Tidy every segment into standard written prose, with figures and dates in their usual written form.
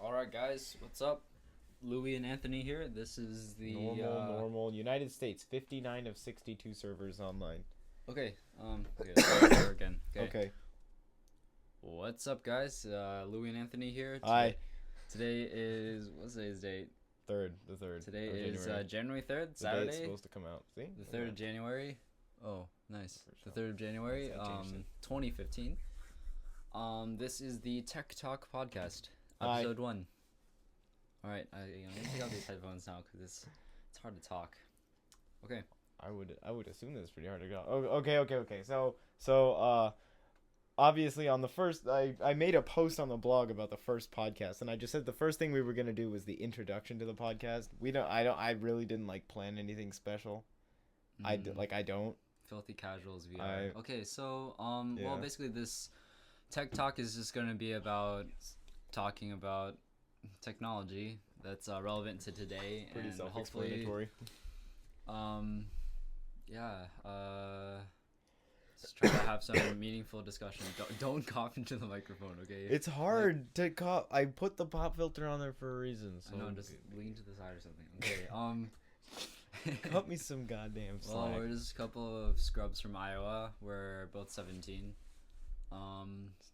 Alright guys, what's up? Louis and Anthony here. This is the normal United States, 59 of 62 servers online. Okay, let's start again. Okay. What's up guys? Louis and Anthony here. Hi. Today is, what's today's date? The 3rd. Today is January 3rd, the Saturday. It's supposed to come out. See? The 3rd of January. Oh, nice. The 3rd of January, That's how I changed 2015. This is the TechTalk podcast, Hi. episode 1. Alright, I'm gonna take out these headphones now because it's hard to talk. Okay. I would assume that it's pretty hard to go. Okay. So obviously on the first, I made a post on the blog about the first podcast, and I just said the first thing we were gonna do was the introduction to the podcast. I really didn't plan anything special. I don't. Filthy Casuals VR. Okay, so well, basically this Tech Talk is just gonna be about talking about technology that's relevant to today, Pretty and self-explanatory. hopefully, just try to have some meaningful discussion. Don't cough into the microphone, okay? It's hard to cough. I put the pop filter on there for a reason. So I know, just lean to the side or something. Okay. Cut me some goddamn slack. Well, we're just a couple of scrubs from Iowa. We're both 17.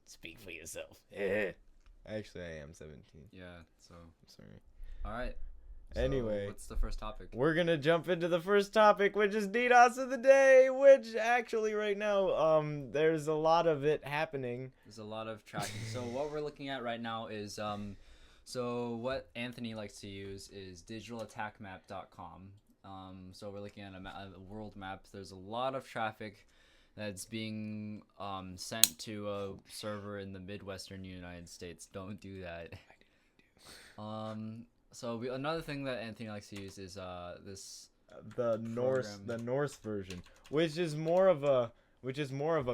Speak for yourself. Actually, I am 17. Yeah, so. I'm sorry. All right. So Anyway. what's the first topic? We're going to jump into the first topic, which is DDoS of the day, which actually right now, there's a lot of it happening. There's a lot of tracking. So what we're looking at right now is, so what Anthony likes to use is digitalattackmap.com. So we're looking at a world map. There's a lot of traffic that's being sent to a server in the Midwestern United States. Don't do that. So another thing that Anthony likes to use is the Norse version, which is more of a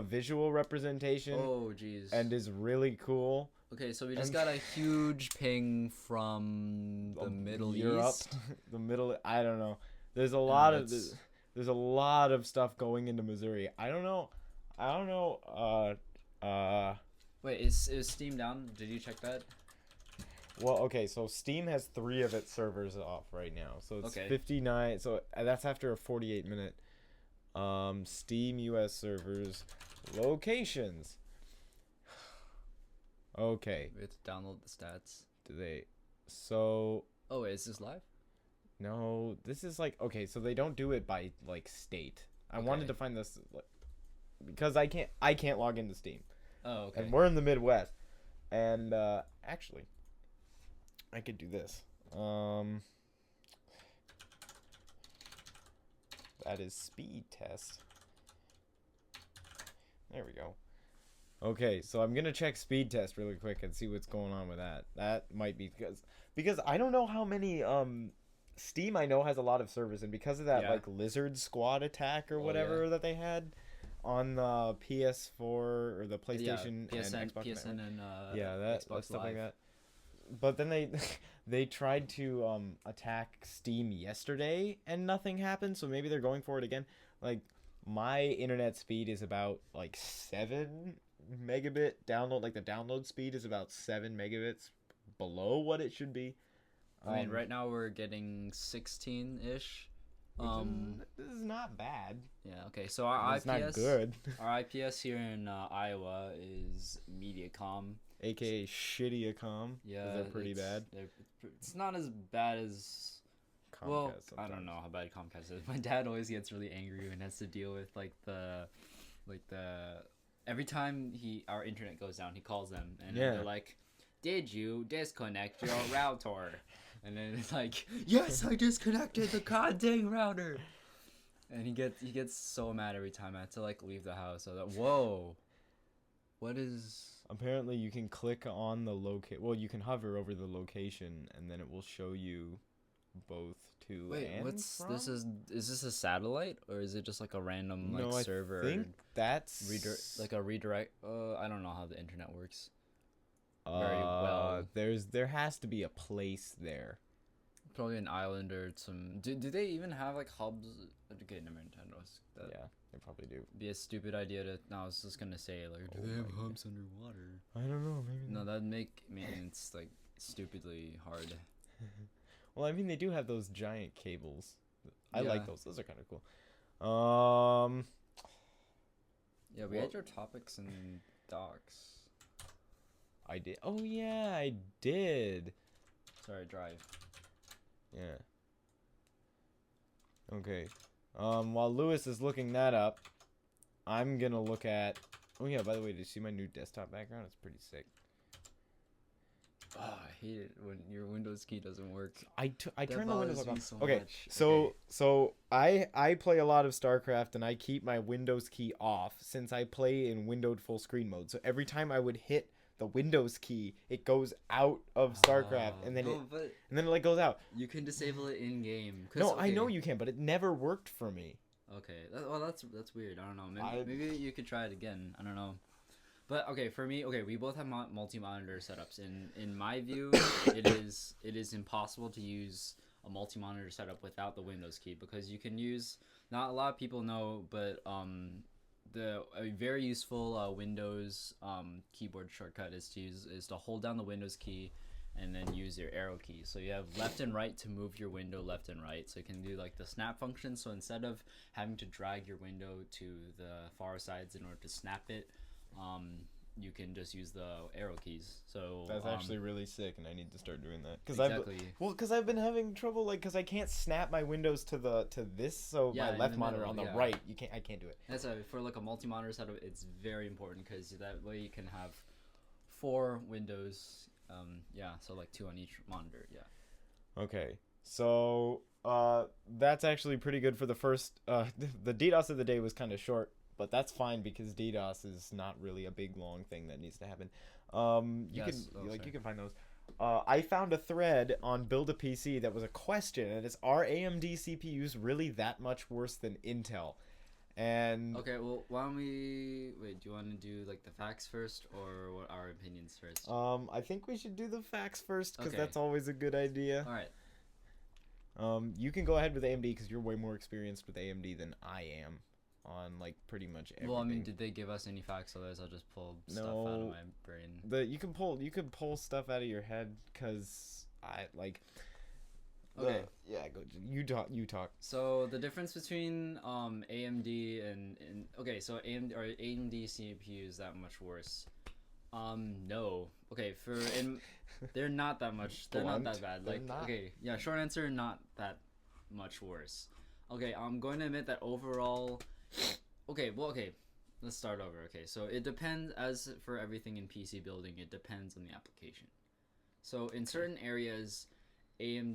visual representation. Oh jeez. And is really cool. Okay, so we just got a huge ping from the Middle Europe. East. I don't know. There's a lot of stuff going into Missouri. I don't know. Wait, is Steam down? Did you check that? Well, okay, so Steam has 3 of its servers off right now. So it's Okay. 59. So that's after a 48-minute Steam US servers locations. Okay. We have to download the stats. Oh wait, is this live? No, this is okay, so they don't do it by state. I wanted to find this because I can't log into Steam. Oh, okay. And we're in the Midwest. And actually I could do this. That is speed test. There we go. Okay, so I'm gonna check speed test really quick and see what's going on with that. That might be because I don't know how many Steam I know has a lot of servers, and because of that Lizard Squad attack or whatever that they had on the PS4 or the PlayStation PSN, and Xbox PSN and that Xbox stuff Live. like that. But then they tried to attack Steam yesterday and nothing happened, so maybe they're going for it again. My internet speed is about 7 megabit download. The download speed is about 7 megabits below what it should be. I mean, right now we're getting 16-ish. This is not bad. Yeah. Okay. So our It's IPS, not good. Our IPS here in Iowa is Mediacom, aka Shittyacom. Yeah, they're pretty bad. It's not as bad as Comcast. well. I Sometimes. don't know how bad Comcast is. My dad always gets really angry and has to deal with the every time our internet goes down, he calls them and they're like, "Did you disconnect your router?" And then it's like, "Yes, I disconnected the goddamn router." And he gets so mad every time I have to leave the house. So that what is? Apparently, you can click on the locate. Well, you can hover over the location, and then it will show you both to and what's from? this? Is this a satellite or is it just a random server? I think that's a redirect. I don't know how the internet works. Very well. There has to be a place there. Probably an island or some. Do they even have hubs? Okay, never mind. Yeah, they probably do. Be a stupid idea to. No, I was just gonna say do they have hubs underwater? I don't know. Maybe. No, that'd make maintenance stupidly hard. Well, I mean, they do have those giant cables. I Yeah. like those. Those are kind of cool. Yeah, we had your topics and docs. I did. Oh yeah, I did. Sorry, drive. Yeah. Okay. While Lewis is looking that up, I'm gonna look at. Oh yeah, by the way, did you see my new desktop background? It's pretty sick. Oh, I hate it when your Windows key doesn't work. I turn the Windows lock on. So Okay, much. so I play a lot of StarCraft and I keep my Windows key off since I play in windowed full screen mode. So every time I would hit the Windows key, it goes out of StarCraft and then it like goes out. You can disable it in game. No, okay. I know you can, but it never worked for me. Okay, well that's weird. I don't know. Maybe you could try it again. I don't know. But okay, for me, we both have multi-monitor setups. In my view, it is impossible to use a multi-monitor setup without the Windows key because you can use. Not a lot of people know, but a very useful Windows keyboard shortcut is to hold down the Windows key and then use your arrow key. So you have left and right to move your window left and right. So you can do like the snap function. So instead of having to drag your window to the far sides in order to snap it, you can just use the arrow keys. So that's actually really sick, and I need to start doing that. Exactly. Because I've been having trouble, like, because I can't snap my windows to this, so my left monitor on the right, I can't do it. That's for like a multi-monitor setup. It's very important because that way you can have 4 windows. So like 2 on each monitor. Yeah. Okay, so that's actually pretty good for the first. The DDoS of the day was kind of short. But that's fine because DDoS is not really a big long thing that needs to happen. You can find those. I found a thread on Build a PC that was a question, and it's: are AMD CPUs really that much worse than Intel? And okay, well, why don't we wait? Do you want to do like the facts first, or what our opinions first? I think we should do the facts first because that's always a good idea. All right. You can go ahead with AMD because you're way more experienced with AMD than I am. On like pretty much everything. Well, I mean, did they give us any facts? Otherwise, I'll just pull stuff out of my brain. You can pull stuff out of your head because I like. Okay. You talk. So the difference between AMD and so AMD CPU is that much worse? No. Okay, they're not that much. They're not that bad. Like okay, yeah. Short answer, not that much worse. Okay, I'm going to admit that overall. Okay, let's start over. Okay, so it depends, as for everything in PC building, it depends on the application. So in certain areas, in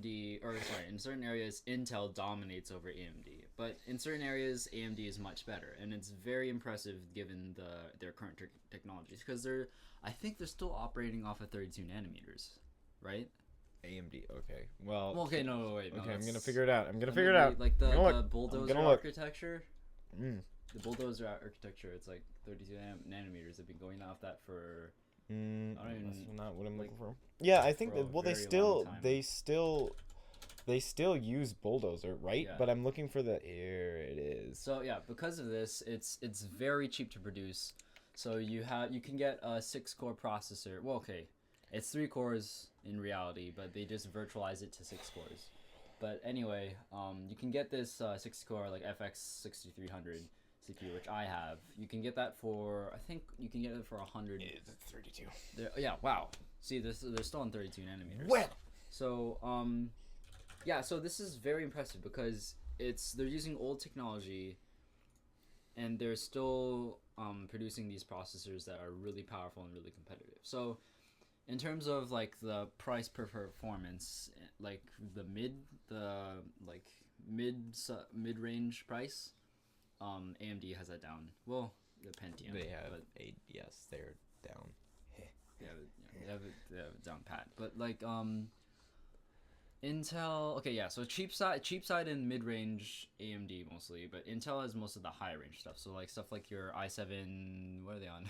certain areas, Intel dominates over AMD. But in certain areas, AMD is much better. And it's very impressive given their current technologies. Because I think they're still operating off of 32 nanometers, right? AMD, okay. Well, okay, no, wait. Okay, I'm going to figure it out. Like the bulldozer architecture. The bulldozer architecture, it's like 32 nanometers. They've been going off that for. I don't even. That's not what I'm looking for. Yeah, I think that. Well, they still use bulldozer, right? Yeah. But I'm looking for here it is. So yeah, because of this, it's very cheap to produce. So you can get a 6-core processor. Well, okay, it's 3 cores in reality, but they just virtualize it to 6 cores. But anyway, you can get this 6-core like FX 6300 CPU, which I have. You can get that for, I think you can get it for 100. It's 32. Yeah, wow. See, they're still on 32 nanometers. Well. So, so this is very impressive because they're using old technology, and they're still producing these processors that are really powerful and really competitive. So. In terms of like the price per performance, like the mid-range price, AMD has that down. Well, the Pentium. They have yes, they're down. They have it down pat. But like Intel, okay, yeah. So cheap side and mid-range AMD mostly, but Intel has most of the high range stuff. So like stuff like your i7, what are they on?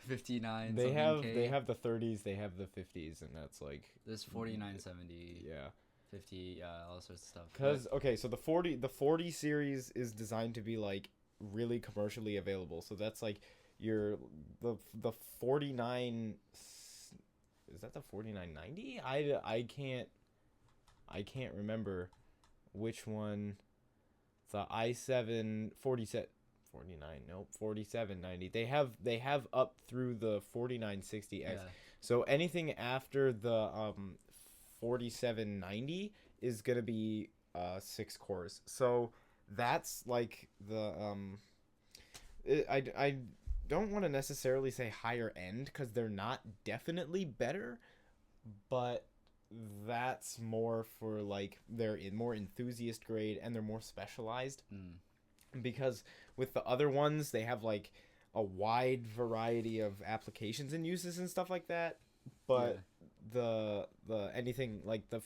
59. They have the 30s, they have the 50s, and that's like there's 4970. Yeah. 50, all sorts of stuff. Cuz okay, so the 40 series is designed to be like really commercially available. So that's like the 49 is that the 4990? I can't remember which one. The i7 47 49 nope 4790. They have up through the 4960X. Yeah. So anything after the 4790 is gonna be 6 cores. So that's like the I don't want to necessarily say higher end because they're not definitely better, but that's more for like they're in more enthusiast grade and they're more specialized. Because with the other ones they have like a wide variety of applications and uses and stuff like that, but the anything like the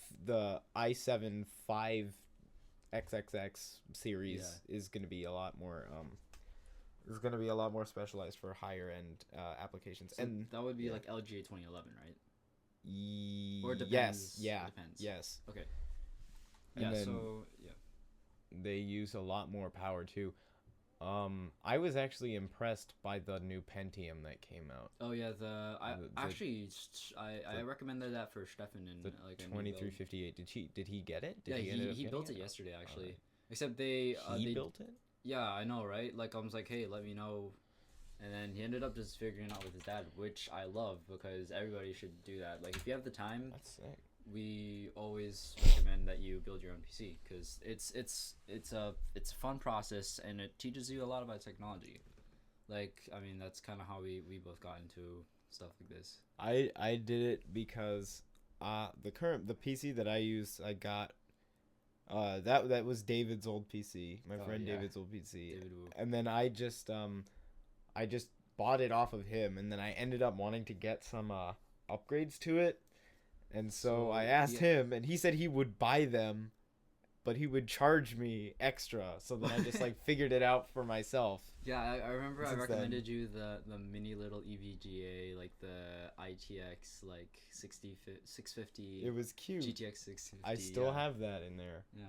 i7 5XXX series is going to be a lot more specialized for higher end applications. So and that would be like LGA 2011, right? Or it depends. It depends. Yes. Okay. And then so they use a lot more power too. I was actually impressed by the new Pentium that came out. Oh yeah, I recommended that for Stefan and the like 2358. Did he get it? He built it yesterday actually. Except they built it. Yeah, I know, right? Like I was like, hey, let me know. And then he ended up just figuring it out with his dad, which I love because everybody should do that. Like if you have the time, that's sick. We always recommend that you build your own PC because it's a fun process and it teaches you a lot about technology. Like I mean that's kind of how we both got into stuff like this. I did it because the PC that I use I got that was David's old PC, my friend David's old PC, and then I just bought it off of him, and then I ended up wanting to get some upgrades to it. And so I asked him, and he said he would buy them, but he would charge me extra. So then I just like figured it out for myself. Yeah, I remember I recommended you the mini little EVGA, like the ITX like 650. It was cute. GTX 650. I still have that in there. Yeah,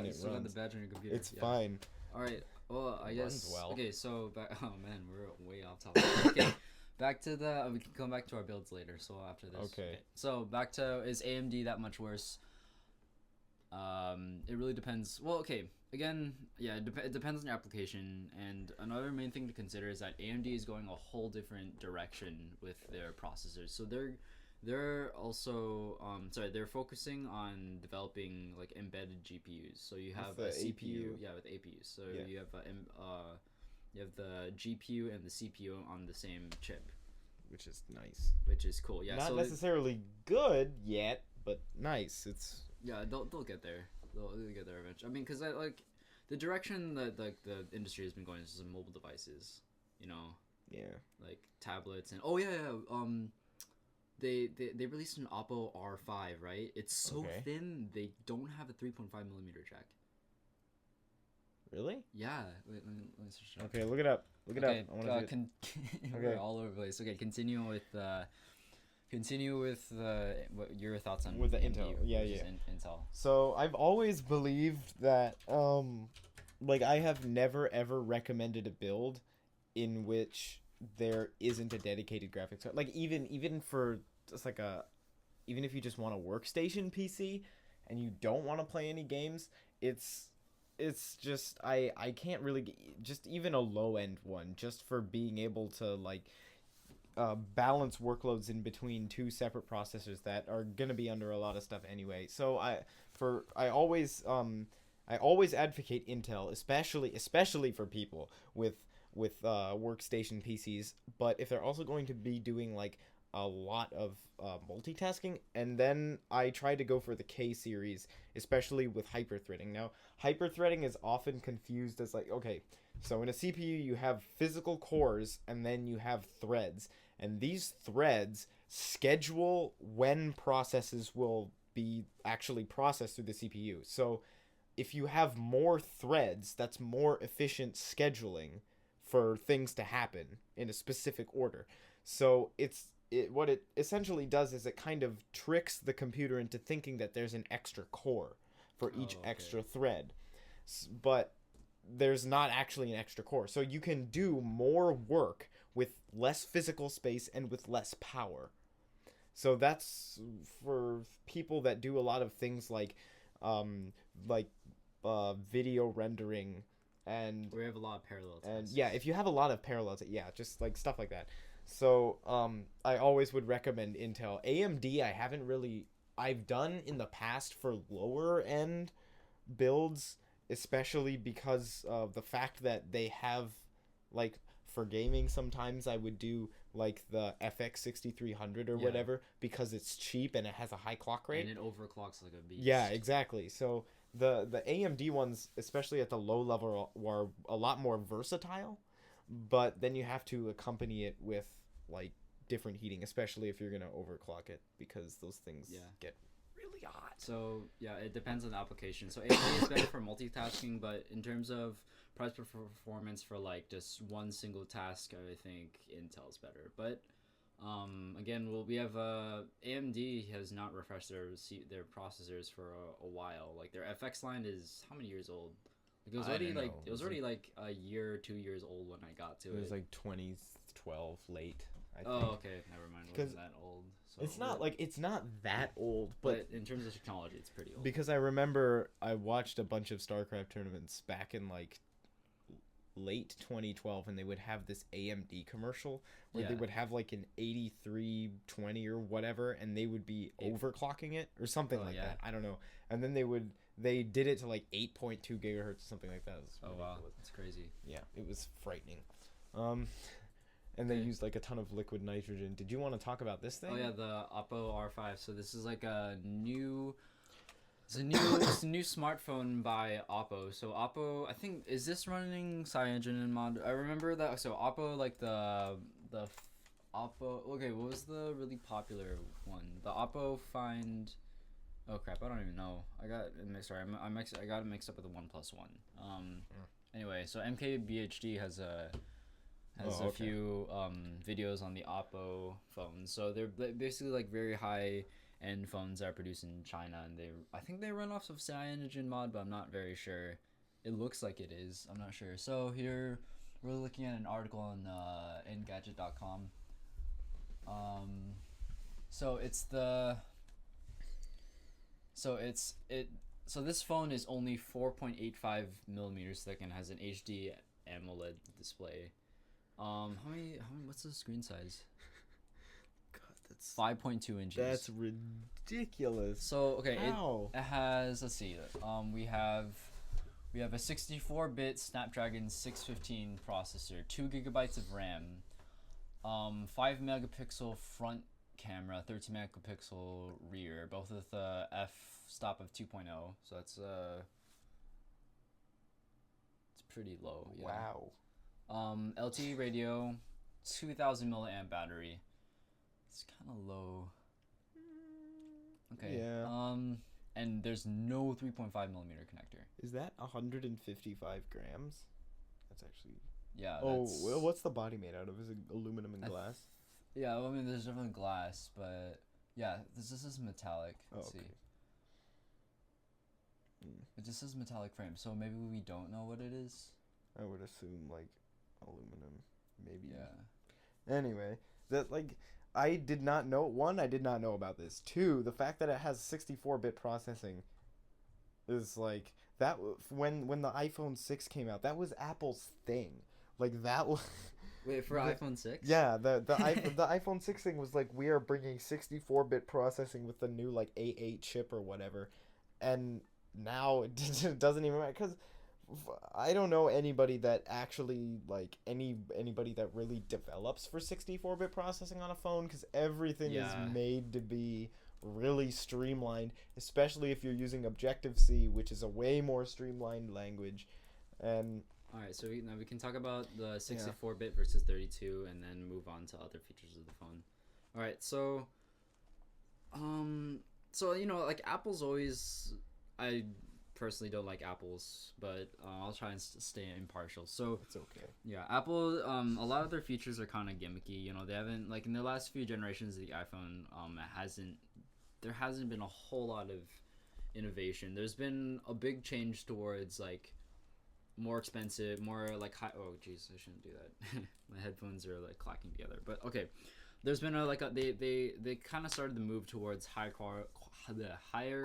you still got the badge on your computer. It's fine. All right. Well, I guess. Well. Okay, so oh man, we're way off topic. Okay. Back to we can come back to our builds later. So after this. Okay. So back to, is AMD that much worse? It really depends. Well, okay. Again, yeah, it depends on your application. And another main thing to consider is that AMD is going a whole different direction with their processors. So they're also they're focusing on developing like embedded GPUs. So you have a CPU, with APUs. So you have the GPU and the CPU on the same chip, which is nice. Which is cool. Yeah, not necessarily good yet, but nice. It's they'll get there. They'll get there eventually. I mean, because like the direction that like the industry has been going is just mobile devices, you know. Yeah. Like tablets and they released an Oppo R5, right? It's so thin they don't have a 3.5mm jack. Really? Yeah. Wait, let me search it up. Okay, look it up. Look it up. I want to we're all over the place. Okay, continue with what your thoughts on with the Intel. Yeah. Intel. So I've always believed that like I have never ever recommended a build in which there isn't a dedicated graphics card. Like even for just like even if you just want a workstation PC and you don't want to play any games, it's just I can't really just even a low end one just for being able to like balance workloads in between two separate processors that are gonna be under a lot of stuff anyway. So I always advocate Intel, especially for people with workstation PCs. But if they're also going to be doing like a lot of multitasking, and then I try to go for the K series, especially with hyperthreading. Now, hyperthreading is often confused as like, okay, so in a CPU you have physical cores and then you have threads, and these threads schedule when processes will be actually processed through the CPU. So if you have more threads, that's more efficient scheduling for things to happen in a specific order. So what it essentially does is it kind of tricks the computer into thinking that there's an extra core for each extra thread, but there's not actually an extra core. So you can do more work with less physical space and with less power. So that's for people that do a lot of things um, like video rendering and We have a lot of parallel and tests. yeah, if you have a lot of parallels, yeah, just like stuff like that. So I always would recommend Intel. AMD, I've done in the past for lower end builds, especially because of the fact that they have like for gaming sometimes I would do like the FX 6300 or whatever because it's cheap and it has a high clock rate. And it overclocks like a beast. Yeah, exactly. So the AMD ones, especially at the low level, are a lot more versatile, but then you have to accompany it with like different heating, especially if you're gonna overclock it because those things get really hot. So yeah, it depends on the application. So AMD is better for multitasking, but in terms of price performance for like just one single task, I think Intel's better. But again, we have AMD has not refreshed their processors for a while. Like their FX line is how many years old? Like it was already like a year, 2 years old when I got to it. It was like 2012 late. I think. Oh, okay, never mind. It wasn't that old. So it's not that old, but in terms of technology, it's pretty old. Because I remember I watched a bunch of StarCraft tournaments back in like late 2012, and they would have this AMD commercial where they would have like an 8320 or whatever, and they would be overclocking it or something that. I don't know. And then they did it to like 8.2 gigahertz or something like that. It was ridiculous. Wow, that's crazy. Yeah, it was frightening. And they used like a ton of liquid nitrogen. Did you want to talk about this thing? Oh yeah, the Oppo R5. So this is like it's a new smartphone by Oppo. So Oppo, I think, is this running CyanogenMod mod? I remember that. So Oppo, like the Oppo. Okay, what was the really popular one? The Oppo Find. Oh crap! I don't even know. I got it mixed. Sorry, I got it mixed up with the OnePlus One. Anyway, so MKBHD has a few videos on the Oppo phones. So they're basically like very high end phones that are produced in China, and I think they run off of CyanogenMod, but I'm not very sure. It looks like it is. I'm not sure. So here we're looking at an article on Engadget.com. So this phone is only 4.85 millimeters thick and has an HD AMOLED display. What's the screen size? God, that's 5.2 inches. That's ridiculous. So okay, How? it has, let's see, we have a 64-bit Snapdragon 615 processor, 2 gigabytes of RAM, 5 megapixel front camera, 13 megapixel rear, both with a f-stop of 2.0. So that's it's pretty low. Yeah. Wow. LTE radio, 2000 milliamp battery. It's kind of low. Okay. Yeah. And there's no 3.5 millimeter connector. Is that 155 grams? That's actually. Yeah. Oh, well, what's the body made out of? Is it aluminum and glass? Yeah, well, I mean, there's definitely glass, but yeah, this is metallic. Let's see. It just says metallic frame, so maybe we don't know what it is. I would assume like aluminum, maybe. Yeah. Anyway, that like I did not know. One, I did not know about this. Two, the fact that it has 64-bit processing is like that. When the iPhone 6 came out, that was Apple's thing. Like that was. Wait, for iPhone 6? Yeah, the iPhone 6 thing was like, we are bringing 64-bit processing with the new like A8 chip or whatever, and now it doesn't even matter because I don't know anybody that actually like anybody that really develops for 64-bit processing on a phone, because everything is made to be really streamlined, especially if you're using Objective-C, which is a way more streamlined language. And all right, so now we can talk about the 64-bit versus 32, and then move on to other features of the phone. All right, so you know, like Apple's always, I personally don't like Apple's, but I'll try and stay impartial. So it's okay. Yeah, Apple, a lot of their features are kind of gimmicky. You know, they haven't, like in the last few generations of the iPhone, there hasn't been a whole lot of innovation. There's been a big change towards like more expensive, more like high. Oh, jeez, I shouldn't do that. My headphones are like clacking together. But okay, there's been they kind of started to move towards higher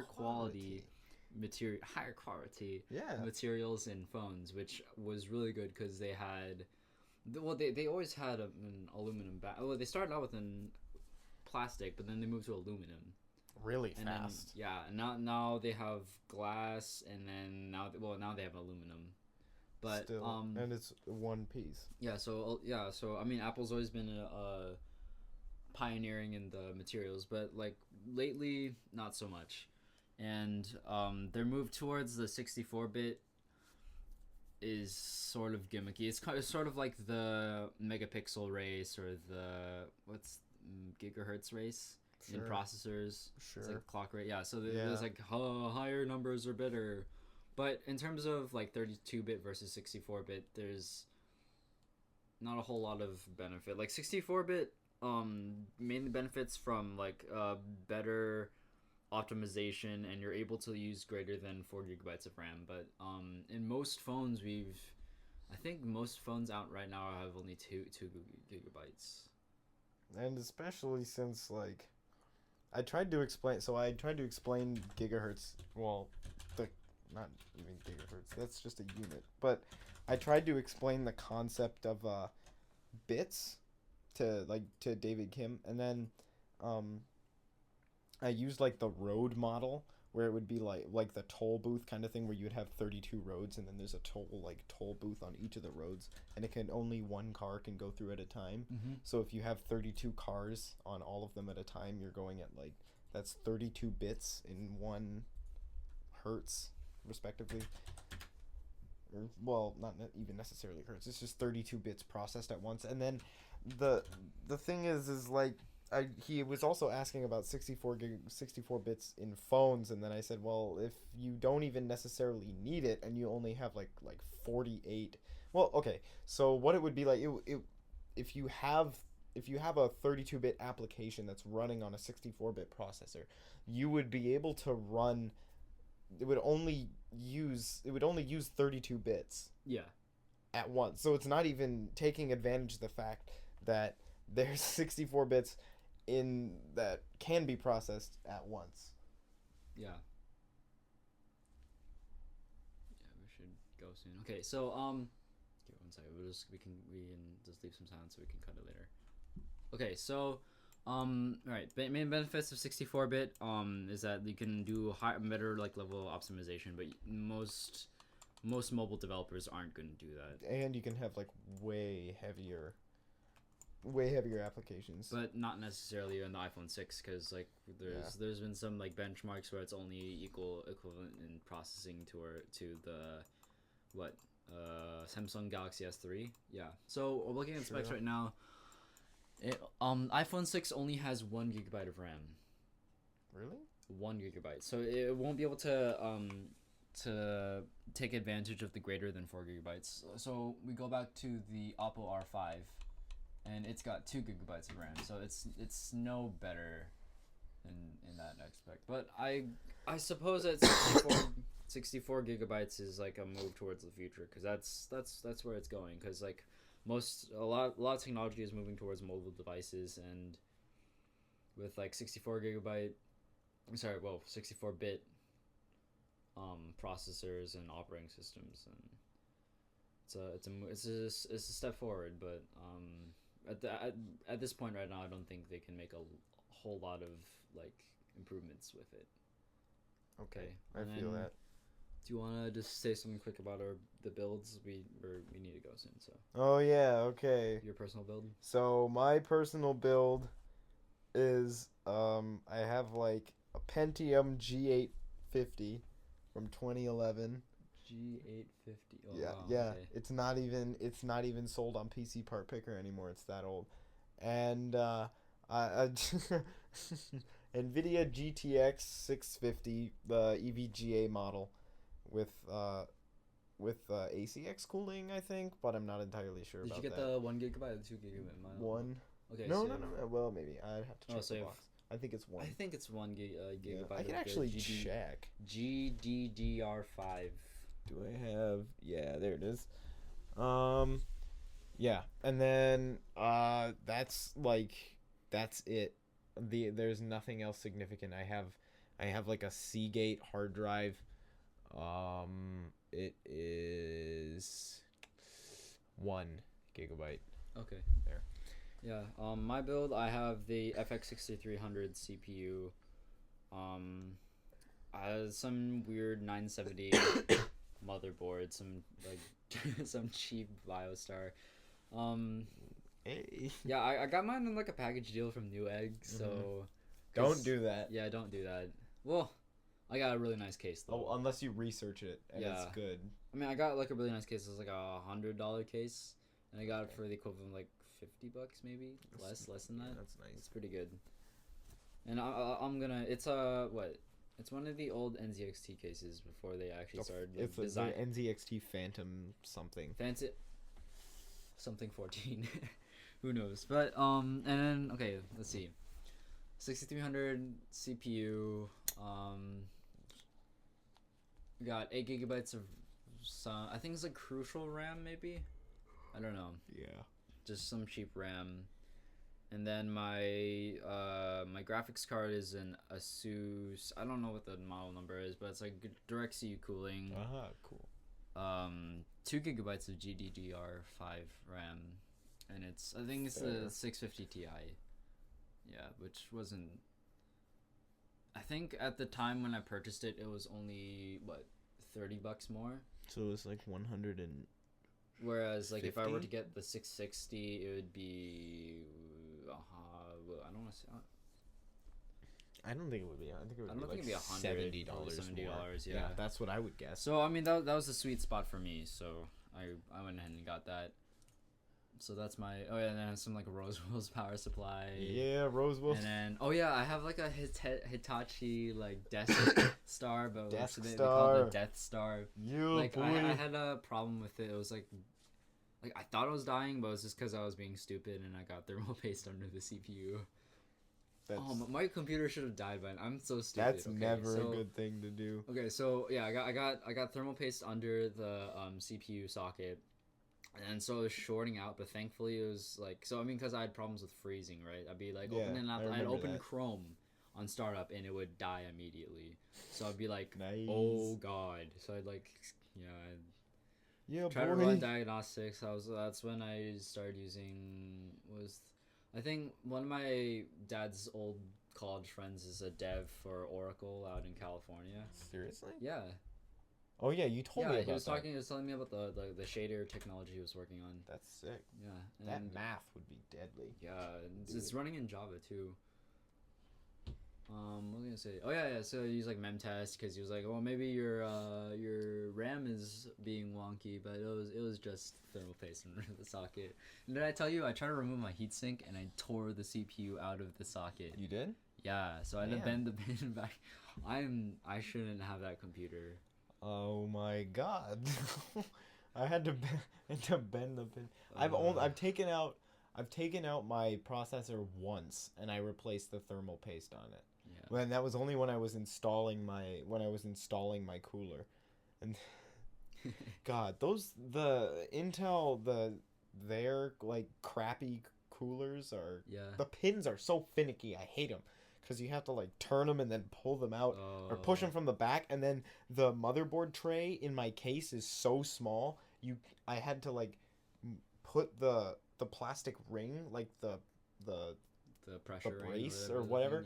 quality materials in phones, which was really good because they had they always had an aluminum well, they started out with an plastic, but then they moved to aluminum really and fast. then now they have glass, and then now they have aluminum. But Still, and it's one piece. so I mean, Apple's always been pioneering in the materials, but like lately not so much. And their move towards the 64-bit is sort of gimmicky. It's sort of like the megapixel race or the gigahertz race in processors. Sure. It's like clock rate. Yeah, so there's like higher numbers are better. But in terms of like 32-bit versus 64-bit, there's not a whole lot of benefit. Like 64-bit mainly benefits from like better optimization, and you're able to use greater than 4 gigabytes of RAM. But in most phones, I think most phones out right now have only two gigabytes. And especially since like I tried to explain gigahertz. Well, not even gigahertz. That's just a unit. But I tried to explain the concept of bits to David Kim, and then I used like the road model where it would be like the toll booth kind of thing, where you would have 32 roads and then there's a toll booth on each of the roads, and only one car can go through at a time. Mm-hmm. So if you have 32 cars on all of them at a time, you're going at that's 32 bits in 1 hertz respectively. Well, not even necessarily hertz. It's just 32 bits processed at once. And then the thing is like he was also asking about 64 bits in phones, and then I said, well, if you don't even necessarily need it and you only have like 48, well, okay, so what it would be like if you have a 32-bit application that's running on a 64-bit processor, you would be able to run, it would only use 32 bits at once. So it's not even taking advantage of the fact that there's 64 bits in that can be processed at once. Yeah, we should go soon. Okay, so give it 1 second. We can just leave some silence so we can cut it later. Okay, so all right. Main benefits of 64-bit is that you can do better like level of optimization, but most mobile developers aren't going to do that. And you can have like way heavier applications, but not necessarily on the iPhone 6, because like there's been some like benchmarks where it's only equivalent in processing to the Samsung Galaxy S3. Yeah. So we're looking at specs right now. iPhone 6 only has 1 gigabyte of RAM. Really? 1 gigabyte. So it won't be able to take advantage of the greater than 4 gigabytes. So we go back to the Oppo R5, and it's got 2 gigabytes of RAM. So it's no better in that aspect. But I suppose that 64 gigabytes is like a move towards the future, because that's where it's going. Because like a lot of technology is moving towards mobile devices, and with like 64-bit processors and operating systems, and it's a step forward. But at this point right now, I don't think they can make a whole lot of like improvements with it. Okay, I feel that. Do you want to just say something quick about the builds? We need to go soon. So. Oh yeah, okay. Your personal build? So my personal build is I have like a Pentium G850 from 2011. G850. Oh, yeah, wow, yeah. Okay. It's not even sold on PC Part Picker anymore. It's that old. And NVIDIA GTX 650, the EVGA model, with ACX cooling, I think, but I'm not entirely sure about that. Did you get the 1 gigabyte or the 2 gigabyte model? 1. Okay. No. Well, maybe I'd have to check the box. I think it's 1. I think it's 1 gigabyte. Yeah, I can actually check. GDDR5. Do I have? Yeah, there it is. Yeah, and then that's that's it. There's nothing else significant. I have like a Seagate hard drive. It is 1 GB. Okay. There. Yeah. My build, I have the FX 6300 CPU. Some weird 970 motherboard, some like some cheap Biostar. Hey. Yeah, I got mine in like a package deal from Newegg, so Don't do that. Yeah, don't do that. Well, I got a really nice case though. Oh, unless you research it and it's good. I mean, I got like a really nice case. It was like $100 case, and I got it for the equivalent of like $50 maybe, less than that. Yeah, that's nice. It's pretty good. And I'm gonna. It's what? It's one of the old NZXT cases before they actually started. It's the NZXT Phantom something. Fancy. Something 14. Who knows? But and then okay, let's see. 6300 CPU. We got 8 GB of some. I think it's like Crucial RAM maybe. I don't know. Yeah. Just some cheap RAM. And then my my graphics card is an Asus. I don't know what the model number is, but it's like direct CU cooling. Cool. 2 GB of GDDR5 RAM, and I think it's the 650 Ti. Yeah, which wasn't. I think at the time when I purchased it, it was only what $30 more. So it was like 100 and. Whereas like 50? if I were to get the 660, it would be. I don't want to say. I don't think it would be. I think it would I don't be think like it'd be $70. Yeah, that's what I would guess. So I mean that was a sweet spot for me. So I went ahead and got that. So that's my and then some like Rosewell's power supply. Yeah, Rosewell. And then I have like a Hitachi like Death Star, but they call it Death Star. Like I had a problem with it. It was like I thought I was dying, but it was just because I was being stupid and I got thermal paste under the CPU. My computer should have died by now. I'm so stupid. That's never a good thing to do. Okay, so yeah, I got thermal paste under the CPU socket, and so it was shorting out. But thankfully, it was like because I had problems with freezing. Right, I'd be like opening up. I'd open Chrome on startup, and it would die immediately. So I'd be like, nice. Oh god. So I'd like try to run diagnostics. That's when I started using I think one of my dad's old college friends is a dev for Oracle out in California. Seriously? Yeah. Oh yeah, you told me about that. He was telling me about the shader technology he was working on. That's sick. Yeah. And that math would be deadly. Yeah, it's running in Java too. What was I gonna say? Oh yeah. So he used like memtest because he was like, well, maybe your RAM is being wonky, but it was just thermal paste under the socket. And did I tell you I tried to remove my heatsink and I tore the CPU out of the socket? You did? Yeah. So I had to bend the pin back. I shouldn't have that computer. Oh my god! I had to bend the pin. I've taken out my processor once and I replaced the thermal paste on it. Yeah. And that was only when I was installing my cooler, and God, the Intel their like crappy coolers are the pins are so finicky. I hate them because you have to like turn them and then pull them out or push them from the back, and then the motherboard tray in my case is so small. I had to like put the plastic ring like the pressure brace or whatever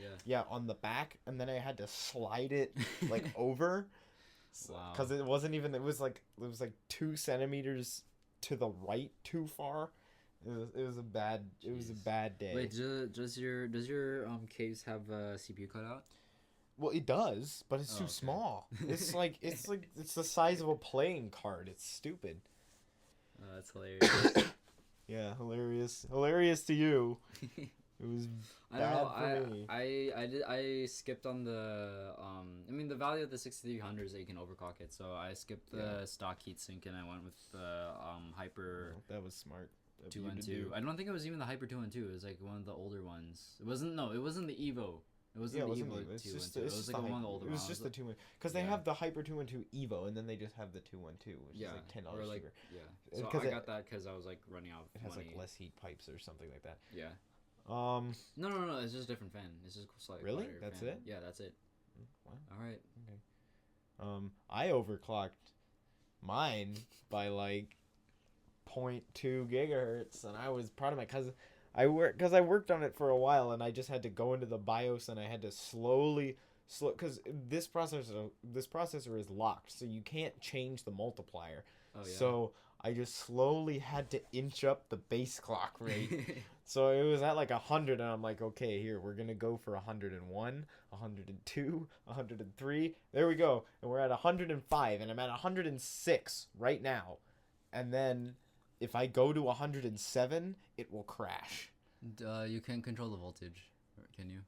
on the back, and then I had to slide it like over because it was like 2 centimeters to the right too far. It was a bad day. Wait, does your case have a CPU cutout? Well, it does, but it's too small. It's it's the size of a playing card. It's stupid. That's hilarious. Yeah, hilarious to you. It was bad for me. I skipped on the the value of the 6300 is that you can overclock it, so I skipped the stock heatsink and I went with the Hyper. Oh, that was smart. 212. I don't think it was even the Hyper 212. It was like one of the older ones. It wasn't the Evo. It wasn't the Evo 212. It was like one of the older ones. It was just the 212 because they have the Hyper 212 Evo and then they just have the 212, which is like $10 cheaper. Yeah. So I got that because I was like running out of money. It has like less heat pipes or something like that. Yeah. No. It's just a different fan. It's just slightly Really? quieter That's fan. it? Yeah, that's it. Wow. All right. Okay. I overclocked mine by like 0.2 gigahertz, and I was proud of my cousin. I worked on it for a while, and I just had to go into the BIOS, and I had to slowly because this processor is locked, so you can't change the multiplier. Oh yeah. So I just slowly had to inch up the base clock rate. So it was at like 100, and I'm like, okay, here, we're gonna go for 101, 102, 103. There we go, and we're at 105, and I'm at 106 right now. And then if I go to 107, it will crash. You can't control the voltage, can you?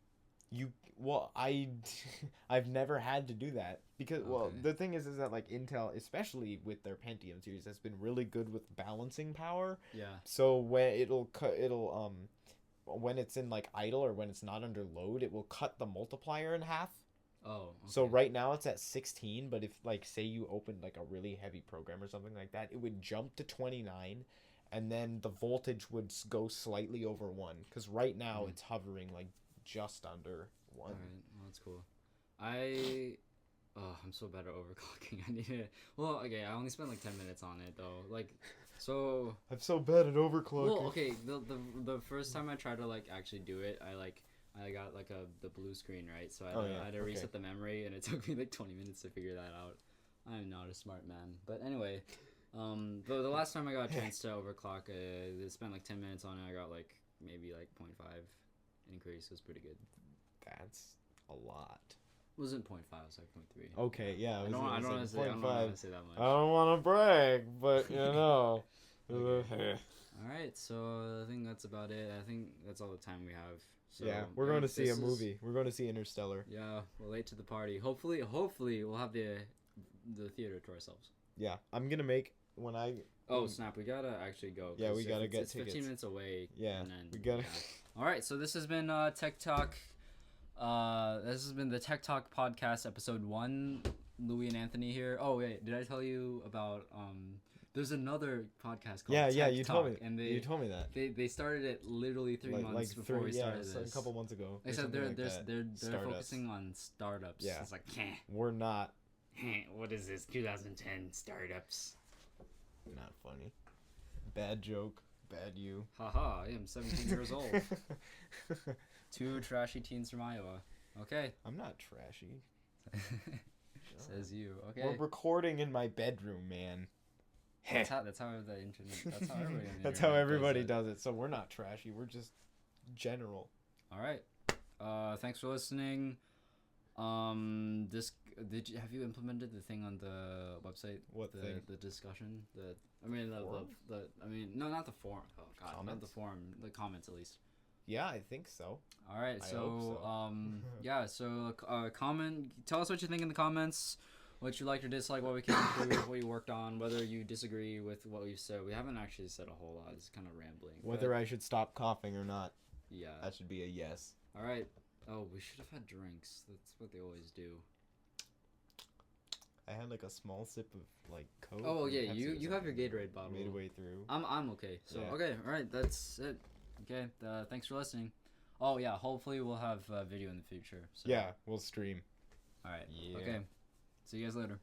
I've never had to do that because Okay. the thing is that like Intel, especially with their Pentium series, has been really good with balancing power. Yeah. So when when it's in like idle or when it's not under load, it will cut the multiplier in half. Oh. Okay. So right now it's at 16, but if like say you opened like a really heavy program or something like that, it would jump to 29, and then the voltage would go slightly over 1, because right now it's hovering like just under 1. All right. Well, that's cool. I'm so bad at overclocking. I need it. Well, okay. I only spent like 10 minutes on it though. Like, so. I'm so bad at overclocking. Well, okay. The first time I tried to like actually do it, I got like the blue screen, right? So I had to reset the memory, and it took me like 20 minutes to figure that out. I'm not a smart man. But anyway, the last time I got a chance to overclock, I spent like 10 minutes on it. I got like maybe like 0.5 increase. It was pretty good. That's a lot. It wasn't 0.5, it was like 0.3. Okay, yeah. I don't want to say that much. I don't want to brag, but you know. Okay. Alright, so I think that's about it. I think that's all the time we have. So, yeah, we're going to see a movie. We're going to see Interstellar. Yeah, we're late to the party. Hopefully we'll have the theater to ourselves. Yeah, I'm going to make when I... Oh, snap, we gotta actually go. Yeah, we gotta get it's tickets. 15 minutes away. Yeah, and then, we gotta... Alright, so this has been Tech Talk. This has been the Tech Talk podcast, episode 1. Louis and Anthony here. Oh, wait, did I tell you about... There's another podcast called Tech you Talk, told me. And you told me that. They started it literally 3 months before we started this. A couple months ago. They said they're focusing on startups. Yeah. It's like, we're not. What is this? 2010 startups. Not funny. Bad joke. Bad you. Haha, I am 17 years old. 2 trashy teens from Iowa. Okay. I'm not trashy. Says you. Okay. We're recording in my bedroom, man. That's how the internet. That's how everybody does it. So we're not trashy. We're just general. All right. Thanks for listening. Have you implemented the thing on the website? What thing? The discussion. No, not the forum. Oh God, comments? not the forum. The comments at least. Yeah, I think so. All right. I hope so. Yeah. So comment. Tell us what you think in the comments. What you liked or disliked, what we can improve, what you worked on, whether you disagree with what we've said. We haven't actually said a whole lot. It's kind of rambling. Whether I should stop coughing or not. Yeah. That should be a yes. All right. Oh, we should have had drinks. That's what they always do. I had like a small sip of like Coke. Oh yeah, you have your Gatorade bottle. Midway through. I'm okay. So yeah. Okay, all right, that's it. Okay, thanks for listening. Oh yeah, hopefully we'll have video in the future. So. Yeah, we'll stream. All right. Yeah. Okay. See you guys later.